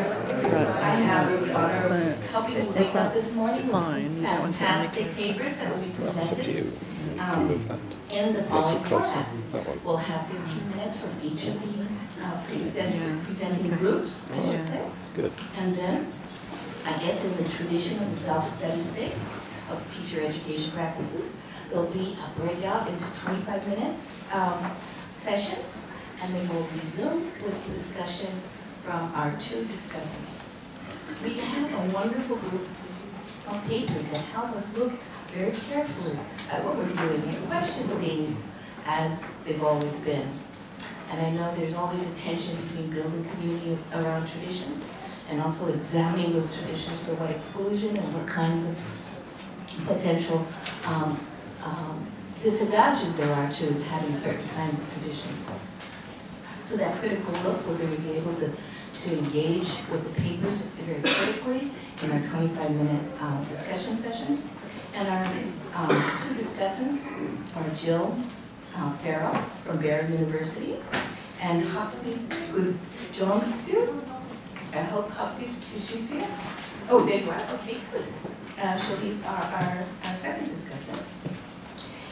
course, I have the honor of helping you wake up this morning with fantastic papers that will be presented in the following format. We'll have 15 minutes from each of the presenting groups, I should say. Good. And then, I guess in the tradition of the self-study state of teacher education practices, there'll be a breakout into 25 minutes session, and then we'll resume with discussion from our two discussants. We have a wonderful group of papers that help us look very carefully at what we're doing and question things as they've always been. And I know there's always a tension between building community around traditions and also examining those traditions for white exclusion and what kinds of potential disadvantages there are to having certain kinds of traditions. So that critical look, we're going to be able to engage with the papers very critically in our 25-minute discussion sessions. And our two discussants are Jill Farrell from Barry University and Hafti Johnstone. I hope Hafti, she's here. Oh, there you are. Okay, good. She'll be our second discussant.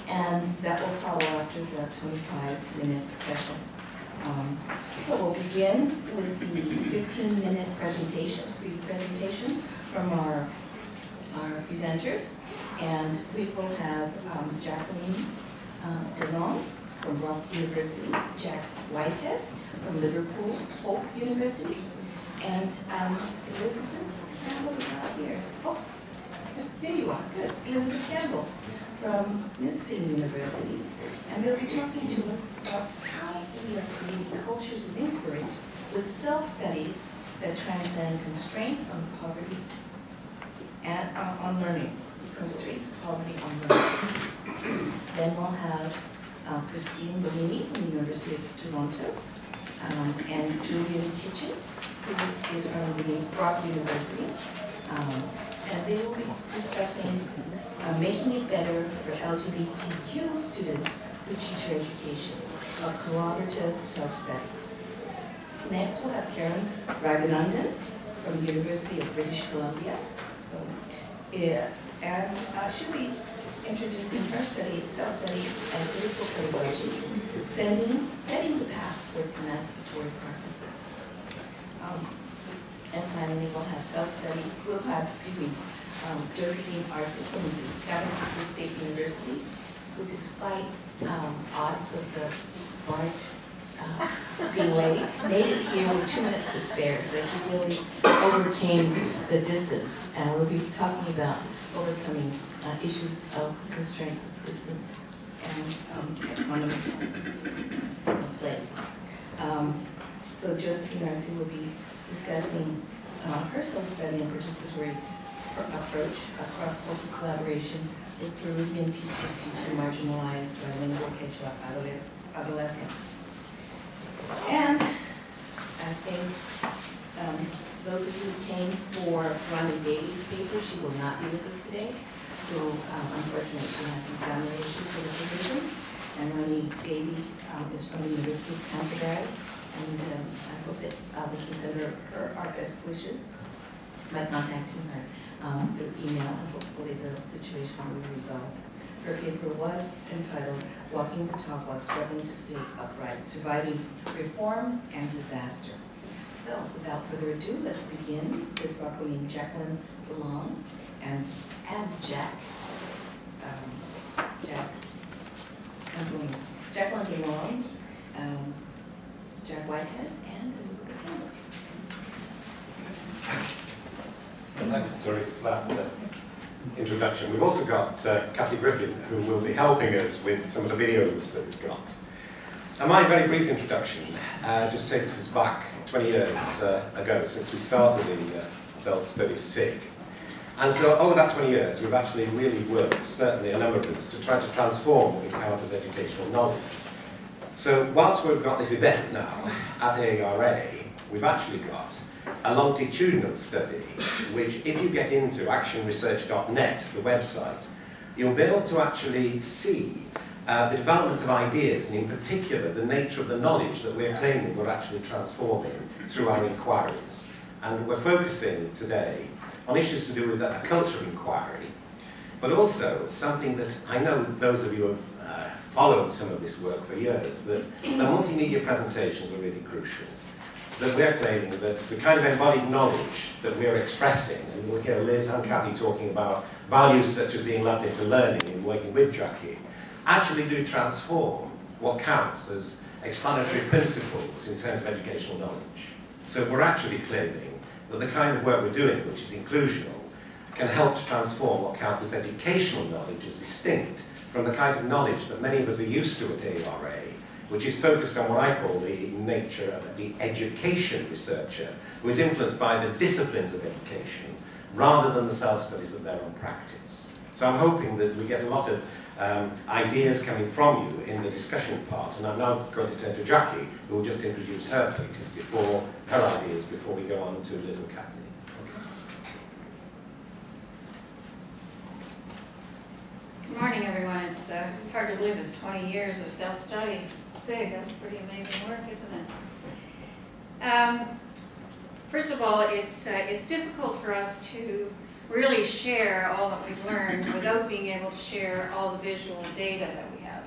And that will follow after the 25-minute session. So we'll begin with the 15-minute presentation, brief presentations from our presenters. And we will have Jacqueline Delong from Rock University, Jack Whitehead from Liverpool Hope University, and Elizabeth Campbell is not here. Oh, there you are, good. Elizabeth Campbell from Newstead University. And they'll be talking to us about how we are creating cultures of inquiry with self-studies that transcend constraints on poverty and on learning. Constraints of poverty on learning. Then we'll have Christine Bellini from the University of Toronto and Julian Kitchen, who is from the Brock University. And they will be discussing making it better for LGBTQ students with teacher education, a collaborative self-study. Next, we'll have Karen Raghunandan from the University of British Columbia. So, and she'll be introducing her study, self-study, and critical pedagogy, setting the path for emancipatory practices. And finally, we'll have self-study. We'll have, Josephine Arce from San Francisco State University, who, despite odds of the BART being late, made it here with 2 minutes to spare. So she really overcame the distance, and we'll be talking about overcoming issues of constraints of distance and economies in place. So Josephine Arce will be discussing her self-study and participatory approach, cross-cultural collaboration with Peruvian teachers teaching marginalized bilingual Quechua adolescents. And I think those of you who came for Ronnie Davies' paper, she will not be with us today. So unfortunately, she has some family issues with her division. And Ronnie Davies is from the University of Canterbury. And I hope that we can send her our best wishes by contacting her through email, and hopefully the situation will be resolved. Her paper was entitled Walking the Talk While Struggling to Stay Upright, Surviving Reform and Disaster. So without further ado, let's begin with Jacqueline Delong and Jacqueline Delong, Jack Whitehead, and Elizabeth Campbell. Thanks, Doris, for that introduction. We've also got Cathy Griffin, who will be helping us with some of the videos that we've got. And my very brief introduction just takes us back 20 years ago, since we started the self-study SIG. And so over that 20 years, we've actually really worked, certainly a number of us, to try to transform what we count as educational knowledge. So whilst we've got this event now at AERA, we've actually got a longitudinal study, which if you get into actionresearch.net, the website, you'll be able to actually see the development of ideas, and in particular the nature of the knowledge that we're claiming we're actually transforming through our inquiries. And we're focusing today on issues to do with a culture of inquiry, but also something that I know those of you who have followed some of this work for years, that the multimedia presentations are really crucial. That we're claiming that the kind of embodied knowledge that we're expressing, and we'll hear Liz and Cathy talking about values such as being loved into learning and working with Jackie, actually do transform what counts as explanatory principles in terms of educational knowledge. So we're actually claiming that the kind of work we're doing, which is inclusional, can help to transform what counts as educational knowledge as distinct from the kind of knowledge that many of us are used to at AERA, which is focused on what I call the nature of the education researcher, who is influenced by the disciplines of education rather than the self-studies of their own practice. So I'm hoping that we get a lot of ideas coming from you in the discussion part, and I'm now going to turn to Jackie, who will just introduce her papers before we go on to Liz and Cathy. Good morning, everyone. It's hard to believe it's 20 years of self-study. SIG, that's pretty amazing work, isn't it? First of all, it's difficult for us to really share all that we've learned without being able to share all the visual data that we have.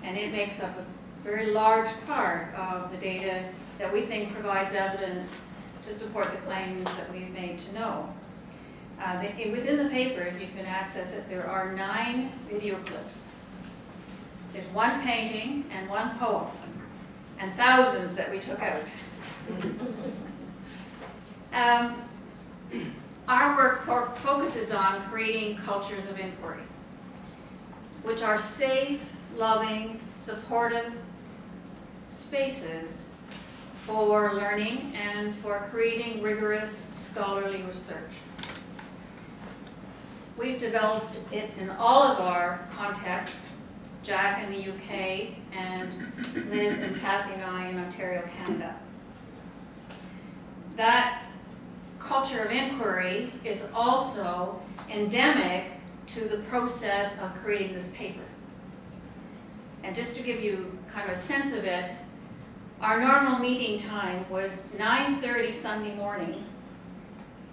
And it makes up a very large part of the data that we think provides evidence to support the claims that we've made to know. Within the paper, if you can access it, there are 9 video clips. There's 1 painting and 1 poem, and thousands that we took out. Our work focuses on creating cultures of inquiry, which are safe, loving, supportive spaces for learning and for creating rigorous scholarly research. We've developed it in all of our contexts, Jack in the UK, and Liz and Cathy and I in Ontario, Canada. That culture of inquiry is also endemic to the process of creating this paper. And just to give you kind of a sense of it, our normal meeting time was 9:30 Sunday morning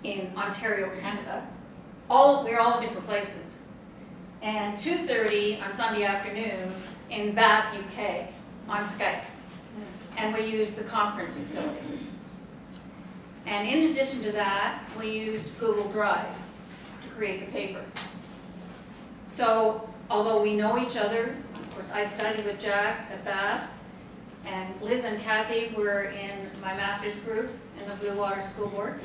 in Ontario, Canada. We're all in different places. And 2:30 on Sunday afternoon in Bath, UK, on Skype. And we used the conference facility. And in addition to that, we used Google Drive to create the paper. So, although we know each other, of course I studied with Jack at Bath, and Liz and Cathy were in my master's group in the Blue Water School Board.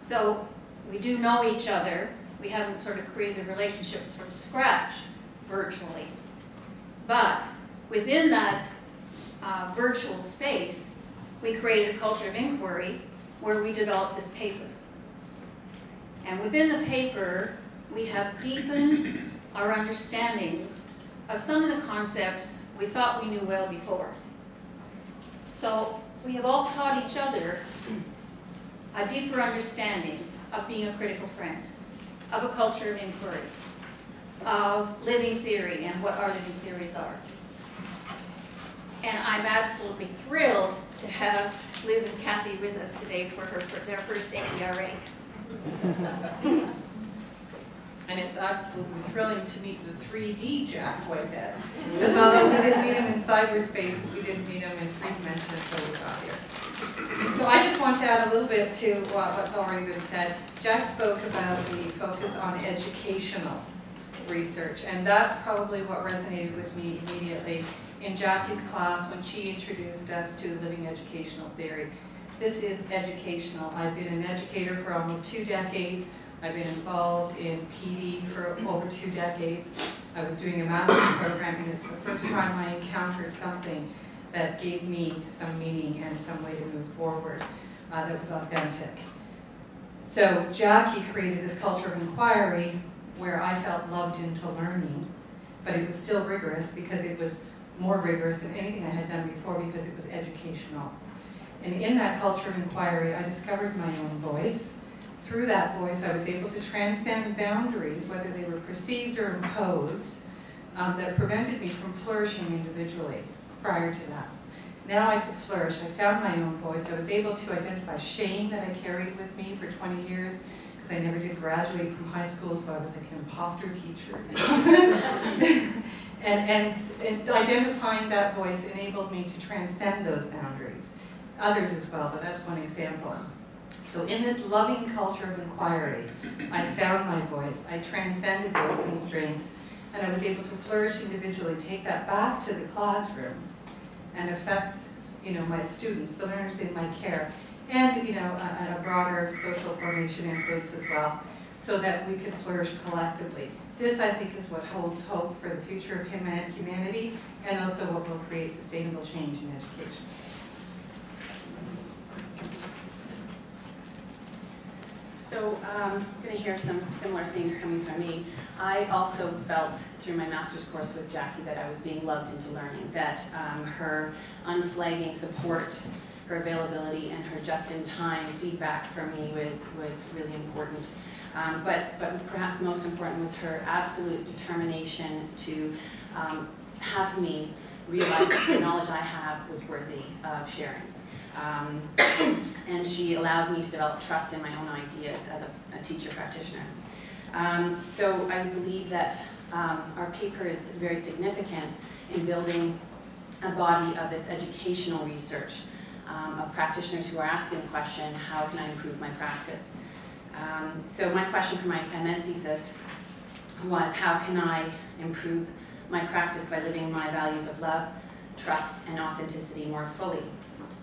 So, we do know each other. We haven't sort of created relationships from scratch, virtually. But within that virtual space, we created a culture of inquiry where we developed this paper. And within the paper, we have deepened our understandings of some of the concepts we thought we knew well before. So we have all taught each other a deeper understanding of being a critical friend, of a culture of inquiry, of living theory and what our living theories are. And I'm absolutely thrilled to have Liz and Cathy with us today for their first AERA. And it's absolutely thrilling to meet the 3D Jack Whitehead. Because although we didn't meet him in cyberspace, we didn't meet him in 3 dimension until we got here. So I just want to add a little bit to what's already been said. Jack spoke about the focus on educational research, and that's probably what resonated with me immediately in Jackie's class when she introduced us to living educational theory. This is educational. I've been an educator for almost 2 decades. I've been involved in PD for over 2 decades. I was doing a master's program, and it's the first time I encountered something that gave me some meaning and some way to move forward that was authentic. So Jackie created this culture of inquiry where I felt loved into learning, but it was still rigorous because it was more rigorous than anything I had done before because it was educational. And in that culture of inquiry, I discovered my own voice. Through that voice, I was able to transcend boundaries, whether they were perceived or imposed, that prevented me from flourishing individually prior to that. Now I could flourish. I found my own voice. I was able to identify shame that I carried with me for 20 years because I never did graduate from high school, so I was like an imposter teacher. and identifying that voice enabled me to transcend those boundaries. Others as well, but that's one example. So in this loving culture of inquiry, I found my voice. I transcended those constraints, and I was able to flourish individually, take that back to the classroom, and affect, my students, the learners in my care, and, a broader social formation influence as well, so that we can flourish collectively. This, I think, is what holds hope for the future of humanity, and also what will create sustainable change in education. So I'm going to hear some similar things coming from me. I also felt through my master's course with Jackie that I was being loved into learning, that her unflagging support, her availability, and her just-in-time feedback for me was really important. But perhaps most important was her absolute determination to have me realize that the knowledge I have was worthy of sharing. And she allowed me to develop trust in my own ideas as a teacher practitioner. So I believe that our paper is very significant in building a body of this educational research of practitioners who are asking the question, how can I improve my practice? So my question for my MN thesis was, how can I improve my practice by living my values of love, trust, and authenticity more fully?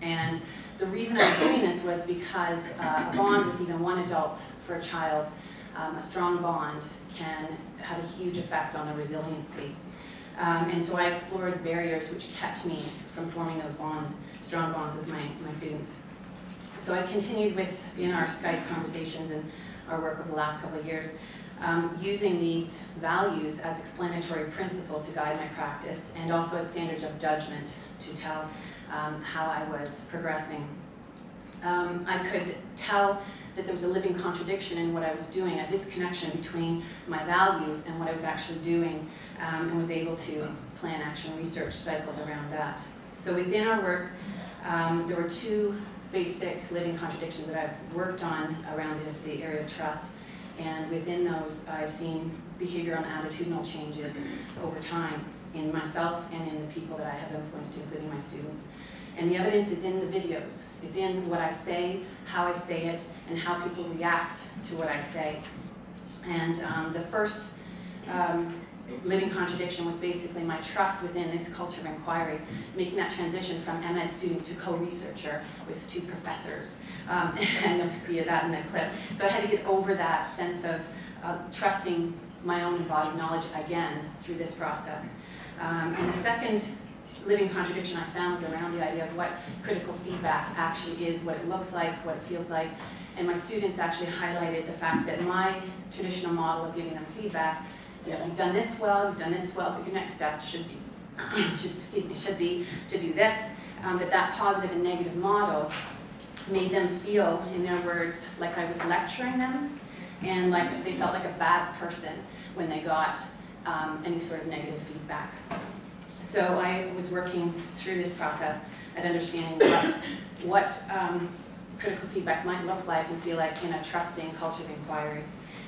And the reason I was doing this was because a bond with even one adult for a child, a strong bond, can have a huge effect on the resiliency. And so I explored barriers which kept me from forming those bonds, strong bonds with my students. So I continued in our Skype conversations and our work over the last couple of years, using these values as explanatory principles to guide my practice, and also as standards of judgment to tell how I was progressing. I could tell that there was a living contradiction in what I was doing, a disconnection between my values and what I was actually doing, and was able to plan action research cycles around that. So within our work, there were two basic living contradictions that I've worked on around the area of trust, and within those I've seen behavioral and attitudinal changes over time in myself and in the people that I have influenced, including my students. And the evidence is in the videos. It's in what I say, how I say it, and how people react to what I say. And the first living contradiction was basically my trust within this culture of inquiry, making that transition from MEd student to co-researcher with two professors. And you'll see that in the clip. So I had to get over that sense of trusting my own embodied knowledge again through this process. And the second living contradiction I found was around the idea of what critical feedback actually is, what it looks like, what it feels like. And my students actually highlighted the fact that my traditional model of giving them feedback, you've done this well, but your next step should be, should be to do this. That positive and negative model made them feel, in their words, like I was lecturing them, and like they felt like a bad person when they got any sort of negative feedback. So I was working through this process at understanding what critical feedback might look like and feel like in a trusting culture of inquiry.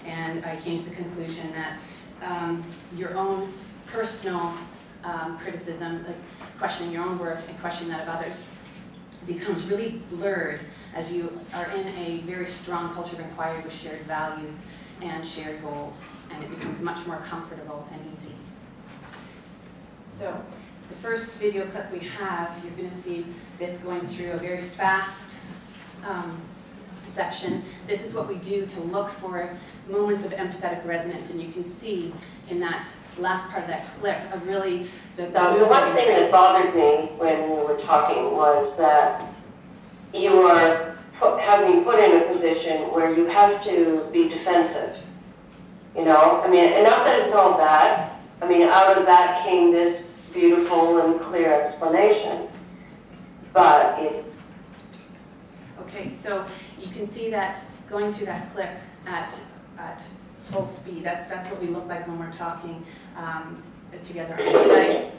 And I came to the conclusion that your own personal criticism, like questioning your own work and questioning that of others, becomes really blurred as you are in a very strong culture of inquiry with shared values and shared goals, and it becomes much more comfortable and easy. So the first video clip we have, you're going to see this going through a very fast section. This is what we do to look for moments of empathetic resonance, and you can see in that last part of that clip really the one thing that bothered me when we were talking was that you are having me put in a position where you have to be defensive. You know, I mean, and not that it's all bad. I mean, out of that came this beautiful and clear explanation, but it... Okay, so you can see that going through that clip at full speed. That's what we look like when we're talking together on Skype.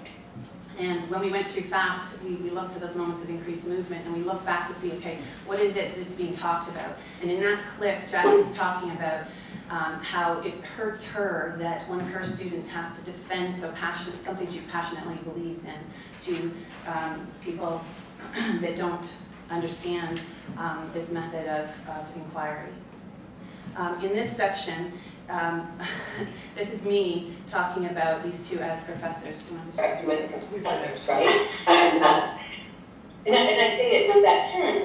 And when we went through FAST, we looked for those moments of increased movement, and we looked back to see, okay, what is it that's being talked about? And in that clip, Jackie was talking about how it hurts her that one of her students has to defend something she passionately believes in to people that don't understand this method of inquiry. In this section, this is me talking about these two as professors. Do you want to as professors, right? And I say it with that term.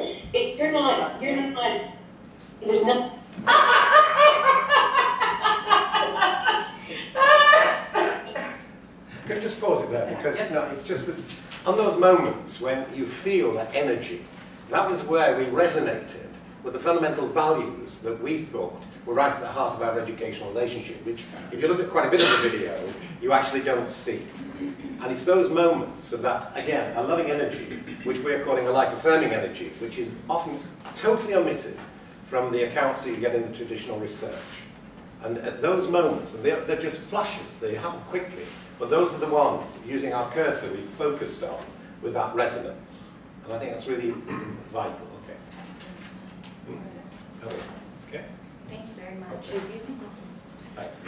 You're not, there's no. Can I just pause it there? Because no, it's just that on those moments when you feel that energy, that was where we resonated with the fundamental values that we thought were right at the heart of our educational relationship, which, if you look at quite a bit of the video, you actually don't see. And it's those moments of that, again, a loving energy, which we're calling a life-affirming energy, which is often totally omitted from the accounts that you get in the traditional research. And at those moments, and they're just flashes, they happen quickly, but those are the ones, using our cursor, we've focused on with that resonance. And I think that's really vital. Okay. Thank you very much. Thanks.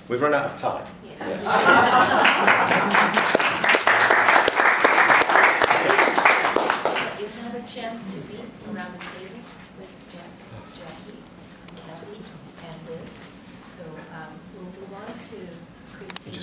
We've run out of time. Yes. You have a chance to be around the table with Jackie, Cathy, and Liz. So we'll move on to Christine.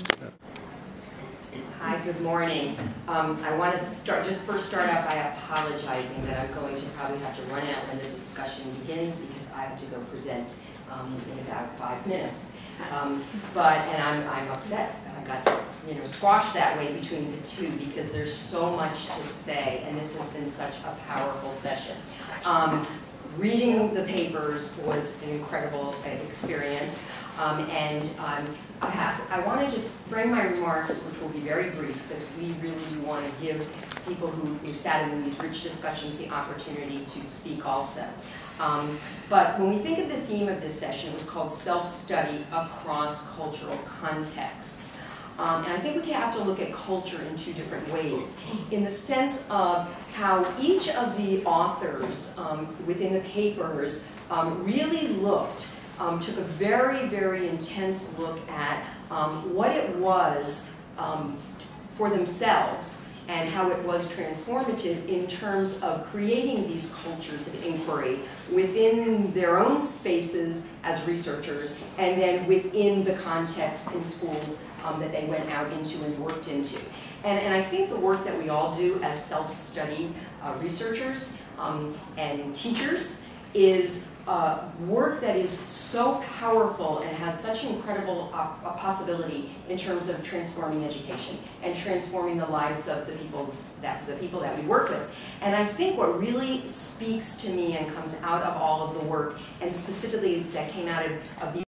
Hi, good morning. I want to first start out by apologizing that I'm going to probably have to run out when the discussion begins because I have to go present in about 5 minutes. And I'm upset. I got squashed that way between the two because there's so much to say, and this has been such a powerful session. Reading the papers was an incredible experience, I want to just frame my remarks, which will be very brief, because we really do want to give people who sat in these rich discussions the opportunity to speak also. But when we think of the theme of this session, it was called Self-Study Across Cultural Contexts. And I think we have to look at culture in two different ways, in the sense of how each of the authors within the papers really took a very, very intense look at what it was for themselves and how it was transformative in terms of creating these cultures of inquiry within their own spaces as researchers and then within the context in schools that they went out into and worked into. And I think the work that we all do as self-study researchers and teachers is work that is so powerful and has such incredible possibility in terms of transforming education and transforming the lives of the people that we work with. And I think what really speaks to me and comes out of all of the work, and specifically that came out of these